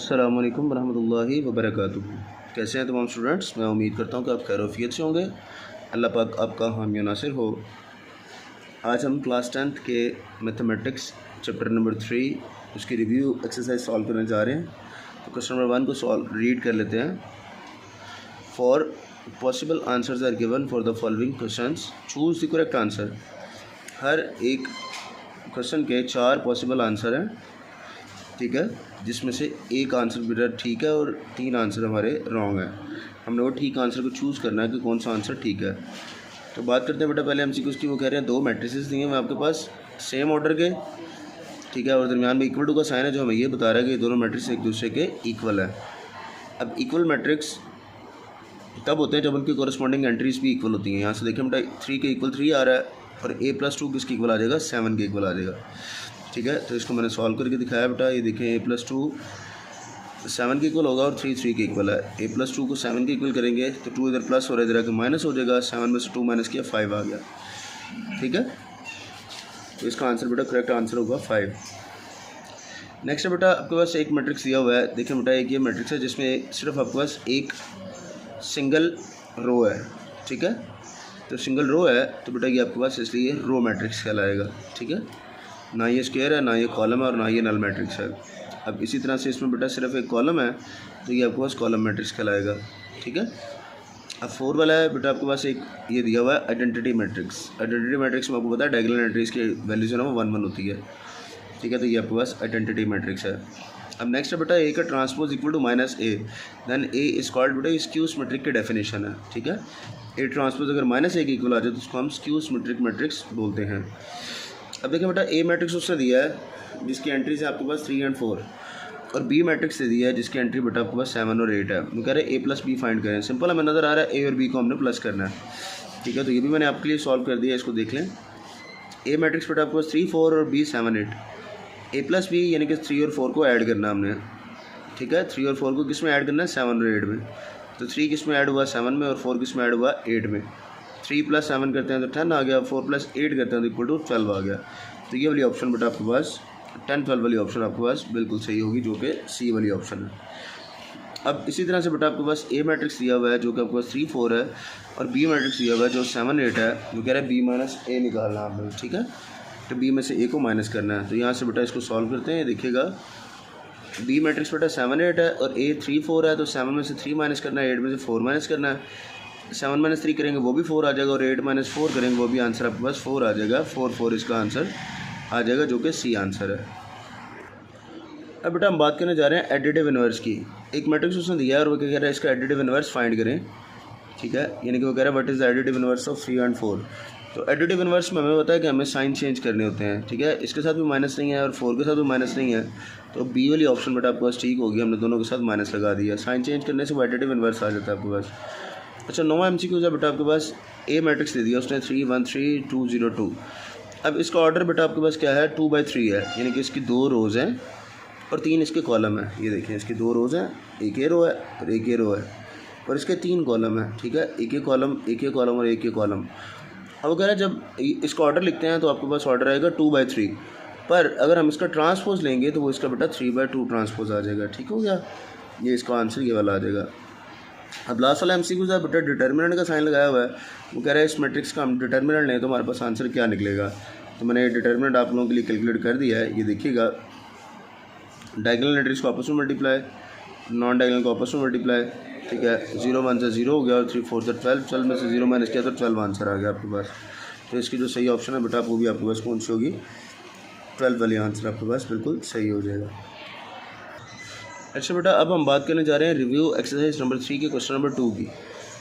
अस्सलाम वालेकुम रहमतुल्लाहि व बरकातुहू। कैसे हैं तमाम स्टूडेंट्स? मैं उम्मीद करता हूँ कि आप खैरियत से होंगे। अल्लाह पाक आपका हामी नासिर हो। आज हम क्लास 10th के मैथमेटिक्स चैप्टर नंबर 3 उसकी रिव्यू एक्सरसाइज सॉल्व करने जा रहे हैं। तो क्वेश्चन नंबर 1 को रीड कर लेते हैं। Four possible answers are given for the following questions, choose the correct answer. हर एक क्वेश्चन के 4 पॉसिबल आंसर हैं, ठीक है, जिसमें से एक आंसर बेटा ठीक है और 3 आंसर हमारे रॉन्ग हैं। हमने वो ठीक आंसर को चूज़ करना है कि कौन सा आंसर ठीक है। तो बात करते हैं बेटा पहले एमसीक्यूज़ की। वो कह रहे हैं 2 मैट्रिसेस दिए हैं आपके पास सेम ऑर्डर के, ठीक है, और दरमियान में इक्वल टू का साइन है जो हमें ये बता रहा है कि दोनों मैट्रिक्स एक दूसरे के इक्वल है। अब इक्वल मैट्रिक्स तब होते हैं जब उनकी कॉरस्पॉन्डिंग एंट्रीज भी इक्वल होती हैं। यहाँ से देखें बेटा 3 के इक्वल 3 आ रहा है और a+2 किसके इक्वल आ जाएगा? 7 के इक्वल आ जाएगा, ठीक है। तो इसको मैंने सॉल्व करके दिखाया बेटा। ये देखें a+2 7 के इक्वल होगा और 3 के इक्वल है। a+2 को 7 के इक्वल करेंगे तो 2 इधर प्लस हो रहा है, इधर आके माइनस हो जाएगा। 7 में से 2 माइनस किया 5 आ गया, ठीक है। तो इसका आंसर बेटा करेक्ट आंसर होगा 5। नेक्स्ट है बेटा आपके पास एक मैट्रिक्स दिया हुआ है। देखिए बेटा एक ये मैट्रिक्स है जिसमें सिर्फ आपके पास एक सिंगल रो है, ठीक है। तो सिंगल रो है तो बेटा ये आपके पास इसलिए रो मैट्रिक्स कहलाएगा, ठीक है। ना ये स्क्वायर है, ना ये कॉलम है और ना ये नल मैट्रिक्स है। अब इसी तरह से इसमें बेटा सिर्फ एक कॉलम है तो ये आपके पास कॉलम मैट्रिक्स कहलाएगा, ठीक है। अब 4 वाला है बेटा आपके पास एक ये दिया हुआ है आइडेंटिटी मैट्रिक्स। आइडेंटिटी मैट्रिक्स में आपको पता है डायगोनल एंट्रीज की वैल्यू जो है ना वो 1 1 होती है, ठीक है। तो ये आपके पास आइडेंटिटी मैट्रिक्स है। अब नेक्स्ट है बेटा ए का transpose equal to -a, then A is called बेटा स्क्यू सिमेट्रिक की डेफिनेशन है, ठीक है। ए ट्रांसपोज अगर -a के इक्वल आ जाए तो उसको हम स्क्यू सिमेट्रिक मैट्रिक्स बोलते हैं। अब देखिए बेटा ए मैट्रिक्स उससे दिया है जिसकी एंट्रीज है आपके पास 3 और 4, और बी मैट्रिक्स से दिया है जिसकी एंट्री बेटा आपके पास 7 और 8 है। वो कह रहे हैं a+b फाइंड करें। सिंपल हमें नज़र आ रहा है ए और बी को हमने प्लस करना है, ठीक है। तो ये भी मैंने आपके लिए सॉल्व कर दिया, इसको देख लें। ए मैट्रिक्स बेटा आपके पास 3 4 और बी 7 8। a+b यानी कि 3 और 4 को ऐड करना हमने, ठीक है। 3 और 4 को किस में ऐड करना है? 7 और 8 में। तो 3 किस में ऐड हुआ? 7 में, और 4 किस में ऐड हुआ? 8 में। 3 + 7 करते हैं तो 10 आ गया, 4 + 8 करते हैं तो इक्वल टू 12 आ गया। तो ये वाली ऑप्शन बेटा आपके पास 10 12 वाली ऑप्शन आपके पास बिल्कुल सही होगी, जो कि सी वाली ऑप्शन है। अब इसी तरह से बेटा आपके पास ए मैट्रिक्स दिया हुआ है जो कि आपके पास 3 4 है, और बी मैट्रिक्स दिया हुआ है जो 7 8 है। वो कह रहा है b - a निकालना आपने, ठीक है। तो b में से a को माइनस करना है। तो यहाँ से बेटा इसको सॉल्व करते हैं। देखिएगा बी मैट्रिक्स बेटा 7 8 है और a 3 4 है, तो 7 में से 3 माइनस करना है, 8 में से 4 माइनस करना है। 7 - 3 करेंगे वो भी 4 आ जाएगा, और 8 - 4 करेंगे वो भी आंसर आपके पास 4 आ जाएगा। 4 4 इसका आंसर आ जाएगा, जो कि सी आंसर है। अब बेटा हम बात करने जा रहे हैं एडिटिव इन्वर्स की। एक मैट्रिक्स उसने दिया है और वो क्या कह रहा है इसका एडिटिव इन्वर्स फाइंड करें, ठीक है। यानी कि वो कह रहा है what is the additive inverse of 3 और 4। तो एडिटिव इन्वर्स में हमें पता है कि हमें साइन चेंज करने होते हैं, ठीक है। इसके साथ भी माइनस नहीं है और 4 के साथ भी माइनस नहीं है, तो बी वाली ऑप्शन बेटा आपके पास ठीक होगी। हमने दोनों के साथ माइनस लगा दिया। साइन चेंज करने से वो एडिटिव इन्वर्स आ जाता है आपके पास। अच्छा 9वां एमसीक्यू है बेटा आपके पास ए मैट्रिक्स दे दिया उसने 3 1 3 2 0 2। अब इसका ऑर्डर बेटा आपके पास क्या है? 2/3 है, यानी कि इसकी 2 रोज़ हैं और 3 इसके कॉलम है। ये देखें इसकी 2 रोज़ हैं, एक ये रो है और एक ये रो है, और इसके 3 कॉलम है, ठीक है। एक ये कॉलम, एक ये कॉलम और एक ये कॉलम। अब अगर जब इसका ऑर्डर लिखते हैं तो आपके पास ऑर्डर आएगा 2/3, पर अगर हम इसका ट्रांसपोज लेंगे तो वो इसका बेटा 3/2 ट्रांसपोज आ जाएगा, ठीक हो गया। ये इसका आंसर ये वाला आ जाएगा। अब लास्ट वाला एमसीक्यू है बेटा डिटर्मिनेंट का साइन लगाया हुआ है। वो कह रहा है इस मैट्रिक्स का हम डिटर्मिनेंट लें तो हमारे पास आंसर क्या निकलेगा। तो मैंने डिटर्मिनेंट आप लोगों के लिए कैलकुलेट कर दिया है। ये देखिएगा डायगोनल एंट्रीज को आपस में मल्टीप्लाई, नॉन डायगोनल को आपस में मल्टीप्लाई, ठीक है। 0 1 से 0 हो गया और 3 4 से 12, 12 में से 0 माइनस किया तो 12 आंसर आ गया आपके पास। तो इसकी जो सही ऑप्शन है बेटा वो भी आपके पास कौन सी होगी? 12 वाली आंसर आपके पास बिल्कुल सही हो जाएगा। अच्छा बेटा अब हम बात करने जा रहे हैं रिव्यू एक्सरसाइज नंबर 3 के क्वेश्चन नंबर 2 की,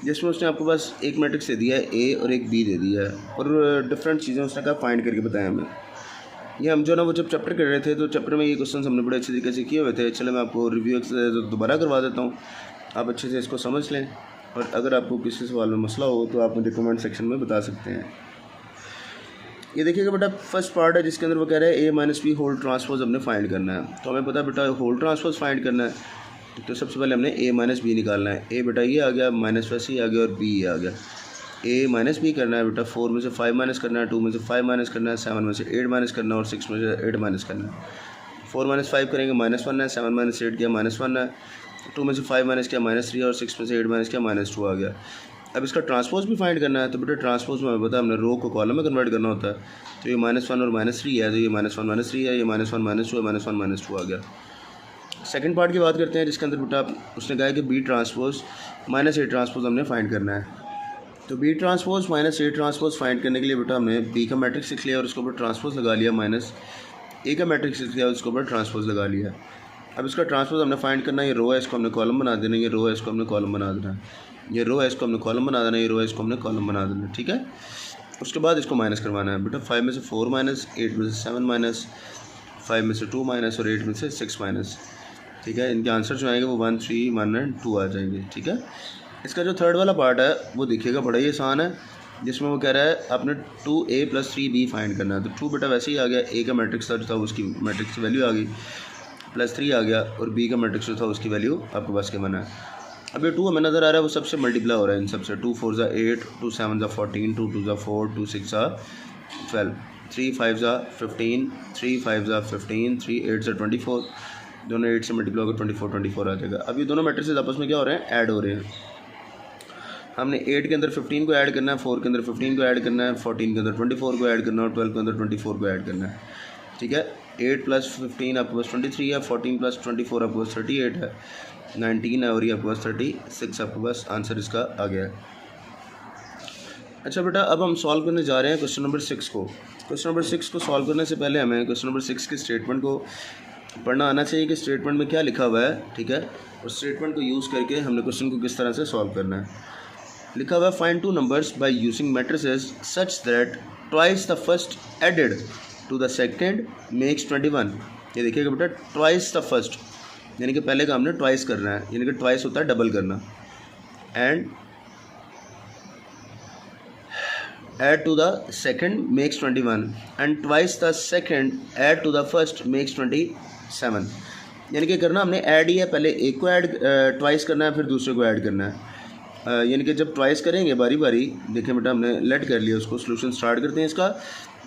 जिसमें उसने आपके पास एक मैट्रिक्स दे दिया है ए और एक बी दे दिया है, और डिफरेंट चीज़ें उसने कहा फाइंड करके बताया हमें। ये हम जो ना वो जब चैप्टर कर रहे थे तो चैप्टर में ये क्वेश्चन हमने बड़े अच्छे तरीके से किए हुए थे। चलो मैं आपको रिव्यू एक्सरसाइज दोबारा करवा देता हूँ, आप अच्छे से इसको समझ लें, और अगर आपको किसी सवाल में मसला हो तो आप मुझे कमेंट सेक्शन में बता सकते हैं। ये देखिएगा बेटा फर्स्ट पार्ट है जिसके अंदर वो कह रहा है a - b होल ट्रांसपोज हमने फाइंड करना है। तो हमें पता है बेटा होल ट्रांसपोज फाइंड करना है, तो सबसे पहले हमने a - b निकालना है। a बेटा ये आ गया, माइनस वैसे ही आ गया, और b ये आ गया। a - b करना है बेटा, 4 में से 5 माइनस करना है, 2 में से 5 माइनस करना है, 7 में से 8 माइनस करना है, और 6 में से 8 माइनस करना है। 4 माइनस 5 करेंगे -1 है, 7 माइनस 8 किया -1 है, 2 में से 5 माइनस किया -3 है, और 6 में से 8 माइनस किया -2 आ गया। अब इसका ट्रांसपोज भी फाइंड करना है, तो बेटा ट्रांसपोज में हमें पता है हमने रो को कॉलम में कन्वर्ट करना होता है। तो ये -1 और -3 है, तो ये -1 -3 है, ये -1 -2 है, -1 -2 आ गया। सेकंड पार्ट की बात करते हैं, जिसके अंदर बेटा उसने कहा है कि बी ट्रांसपोज -A ट्रांसपोज हमने फाइंड करना है। तो B transpose -A transpose find करने के लिए बेटा हमने बी का मैट्रिक्स लिख लिया और उसके ऊपर ट्रांसपोज लगा लिया, -A का मैट्रिक्स लिख लिया और उसके ऊपर ट्रांसपोज लगा लिया। अब इसका ट्रांसपोज हमने फाइंड करना है, ये रो है इसको हमने कॉलम बना देना, ये रो है इसको हमने कॉलम बना देना, ये रो है इसको हमने कॉलम बना देना, ये रो है इसको हमने कॉलम बना देना, ठीक है। उसके बाद इसको माइनस करवाना है बेटा, 5 में से 4 माइनस, 8 में से 7 माइनस, 5 में से 2 माइनस और 8 में से 6 माइनस, ठीक है। इनके आंसर जो आएंगे वो 1, 3, 1 एंड 2 आ जाएंगे, ठीक है। इसका जो थर्ड वाला पार्ट है वो देखिएगा बड़ा ही आसान है, जिसमें वो कह रहा है आपने 2A + 3B फाइंड करना है। तो 2 बेटा वैसे ही आ गया, A का मैट्रिक्स था जो था उसकी मैट्रिक्स की वैल्यू आ गई, +3 आ गया, और B का मैट्रिक्स जो था उसकी वैल्यू आपके पास के बना है। अब ये 2 हमें नज़र आ रहा है वो सबसे मल्टीप्लाई हो रहा है इन सबसे, 2 4 ज़ा 8, 2 7 ज़ा 14, 2 2 ज़ा 4, 2 6 ज़ा 12, 3 5 ज़ा 15, 3 5 ज़ा 15, 3 8 ज़ा 24, दोनों 8 से मल्टीप्लाई होकर 24 आ जाएगा। अब ये दोनों मैट्रिक्स आपस में क्या हो रहे हैं, ऐड हो रहे हैं। हमने 8 के अंदर 15 को ऐड करना है, 4 के अंदर 15 को ऐड करना है, 14 के अंदर 24 को ऐड करना है, और 12 के अंदर 24 को ऐड करना है, ठीक है। 8 + 15 आपके पास 23 है, 14 + 24 आपके पास 38 है, 19 है, और ये आपके पास 36 आपके पास आंसर इसका आ गया है। अच्छा बेटा, अब हम सॉल्व करने जा रहे हैं क्वेश्चन नंबर 6 को। क्वेश्चन नंबर 6 को सॉल्व करने से पहले हमें क्वेश्चन नंबर 6 के स्टेटमेंट को पढ़ना आना चाहिए कि स्टेटमेंट में क्या लिखा हुआ है, ठीक है। और स्टेटमेंट को यूज़ करके हमने क्वेश्चन को किस तरह से सॉल्व करना है। लिखा हुआ है find 2 numbers by using matrices such that twice the first added to the second makes 21। ये देखिएगा बेटा, ट्वाइस द फर्स्ट यानी कि पहले का हमने ट्वाइस करना है, यानी कि ट्वाइस होता है डबल करना, and add to the second makes 21 and twice the second add to the first makes 27। यानी कि करना हमने ऐड ही है, पहले एक को ऐड ट्वाइस करना है, फिर दूसरे को ऐड करना है। यानी कि जब ट्वाइस करेंगे बारी बारी, देखें बेटा हमने लेट कर लिया उसको, सोल्यूशन स्टार्ट करते हैं इसका।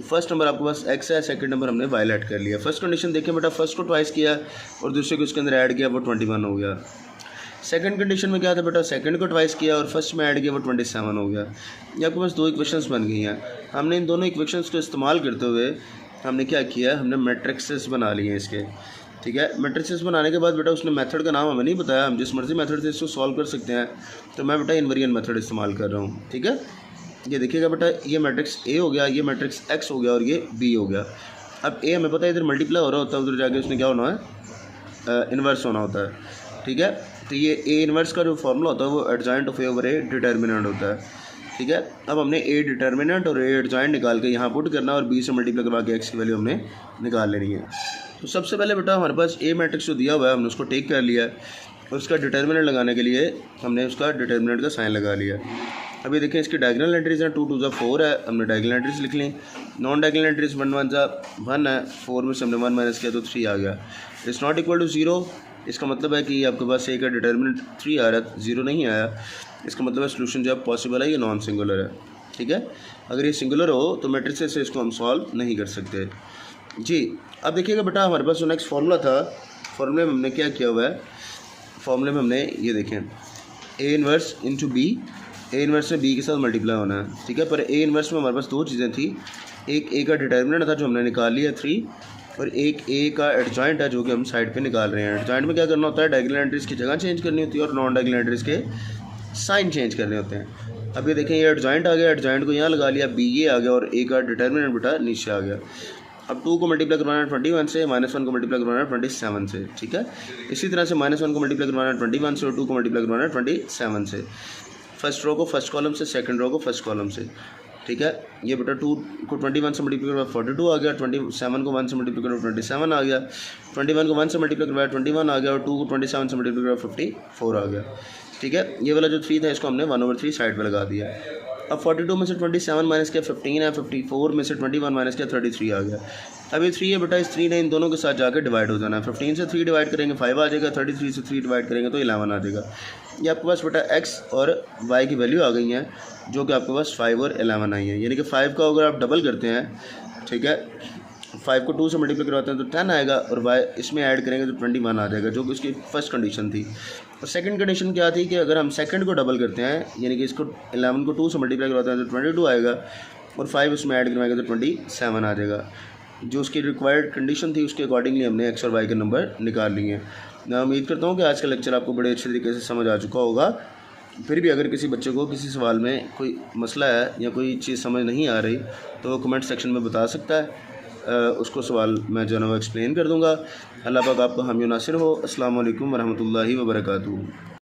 फर्स्ट नंबर आपके पास x है, सेकंड नंबर हमने y लेट कर लिया। फर्स्ट कंडीशन देखें बेटा, फर्स्ट को ट्वाइस किया और दूसरे को उसके अंदर ऐड किया, वो 21 हो गया। सेकंड कंडीशन में क्या था बेटा, सेकंड को ट्वाइस किया और फर्स्ट में ऐड किया, वो 27 हो गया। ये आपके पास 2 इक्वेशंस बन गई हैं। हमने इन दोनों इक्वेशंस को इस्तेमाल करते हुए हमने क्या किया, हमने मैट्रिक्सेस बना लिए इसके, ठीक है। मैट्रिक्सेस बनाने के बाद बेटा उसने मेथड का नाम हमें नहीं बताया, हम जिस मर्जी मेथड से इसको सॉल्व कर सकते हैं। तो मैं बेटा इनवेरिएंट मेथड इस्तेमाल कर रहा हूँ, ठीक है। ये देखिएगा बेटा, ये मैट्रिक्स A हो गया, ये मैट्रिक्स X हो गया और ये B हो गया। अब A हमें पता है इधर मल्टीप्लाई हो रहा होता है, उधर जाके उसने क्या होना है, इन्वर्स होना होता है, ठीक है। तो ये A इन्वर्स का जो फॉर्मूला होता है वो adjoint of A over A determinant होता है, ठीक है। अब हमने A डिटर्मिनेंट और A एडजॉइंट निकाल के यहाँ पुट करना और B से मल्टीप्लाई करवा के X की वैल्यू हमने निकाल लेनी है। तो सबसे पहले बेटा हमारे पास A मैट्रिक्स जो दिया हुआ है हमने उसको टेक कर लिया है, और उसका डिटर्मिनेंट लगाने के लिए हमने उसका डिटर्मिनेंट का साइन लगा लिया। अभी देखें इसकी डायगोनल एंट्रीज हैं, 2 2 ज़ा 4 है, हमने डायगोनल एंट्रीज लिख ली। नॉन डायगोनल एंट्रीज 1 1 ज़ा 1 है, 4 में से हमने 1 माइनस किया तो 3 आ गया। इट्स नॉट इक्वल टू 0, इसका मतलब है कि आपके पास A का डिटर्मिनेंट 3 आ रहा है, 0 नहीं आया। इसका मतलब है सोल्यूशन जो पॉसिबल है ये नॉन सिंगुलर है, ठीक है। अगर ये सिंगुलर हो तो मैट्रिक्स से इसको हम सॉल्व नहीं कर सकते जी। अब देखिएगा बेटा, हमारे पास जो नेक्स्ट फार्मूला था, फार्मूले में हमने क्या किया हुआ है, फार्मूले में हमने ये देखें A inverse into B, A inverse में B के साथ मल्टीप्लाई होना है, ठीक है। पर A इन्वर्स में हमारे पास 2 चीज़ें थी, एक A का डिटर्मिनेंट था जो हमने निकाल लिया 3, और एक A का एडजॉइंट है जो कि हम साइड पे निकाल रहे हैं। एडजॉइंट में क्या करना होता है, डायगोनल एंट्रीज की जगह चेंज करनी होती है और नॉन डायगोनल एंट्रीज के साइन चेंज करने होते हैं। अब ये देखें ये एडजॉइंट आ गया, एडजॉइंट को यहाँ लगा लिया, B ये आ गया और A का डिटर्मिनेंट बेटा नीचे आ गया। अब 2 को मल्टीप्लाई करवाना है 21 से, -1 को मल्टीप्लाई करवाना है 27 से, ठीक है। इसी तरह से -1 को मल्टीप्लाई करवाना है 21 से और 2 को मल्टीप्लाई करवाना है 27 से। फर्स्ट रो को फर्स्ट कॉलम से, सेकंड रो को फर्स्ट कॉलम से, ठीक है। ये बेटा 2 को 21 से मल्टीप्लाई करवाया 42 आ गया, 27 को 1 से मल्टीप्लाई करवाया 27 आ गया, 21 को 1 से मल्टीप्लाई करवाया 21 आ गया, और 2 को 27 से मल्टीप्लाई करवाया 54 आ गया, ठीक है। ये वाला जो 3 था इसको हमने 1/3 साइड पे लगा दिया। अब 42 में से 27 माइनस किया 15 है, 54 में से 21 माइनस किया 33 आ गया। अब ये 3 है बेटा, इस 3 ने इन दोनों के साथ जाकर डिवाइड हो जाना है। 15 से 3 डिवाइड करेंगे 5 आ जाएगा, 33 से 3 डिवाइड करेंगे तो 11 आ जाएगा। ये आपके पास बेटा x और y की वैल्यू आ गई हैं जो कि आपके पास 5 और 11 आई है। यानी कि 5 का अगर आप डबल करते हैं, ठीक है, 5 को 2 से मल्टीप्लाई करवाते हैं तो 10 आएगा, और वाई इसमें ऐड करेंगे तो 21 आ जाएगा, जो कि उसकी फर्स्ट कंडीशन थी। और सेकंड कंडीशन क्या थी कि अगर हम सेकंड को डबल करते हैं, यानी कि इसको 11 को 2 से मल्टीप्लाई करवाते हैं तो 22 आएगा, और 5 उसमें ऐड करवाएंगे तो 27 आ जाएगा। जो उसकी रिक्वायर्ड कंडीशन थी उसके अकॉर्डिंगली हमने एक्स और वाई के नंबर निकाल लिए हैं। मैं उम्मीद करता हूँ कि आज का लेक्चर आपको बड़े अच्छे तरीके से समझ आ चुका होगा। फिर भी अगर किसी बच्चे को किसी सवाल में कोई मसला है या कोई चीज़ समझ नहीं आ रही तो वो कमेंट सेक्शन में बता सकता है, उसको सवाल मैं जो है वो एक्सप्लेन कर दूँगा। अल्लाह पाक आपका हामी नासिर हो। अस्सलाम वालेकुम वरहमतुल्लाहि वबरकातुहू।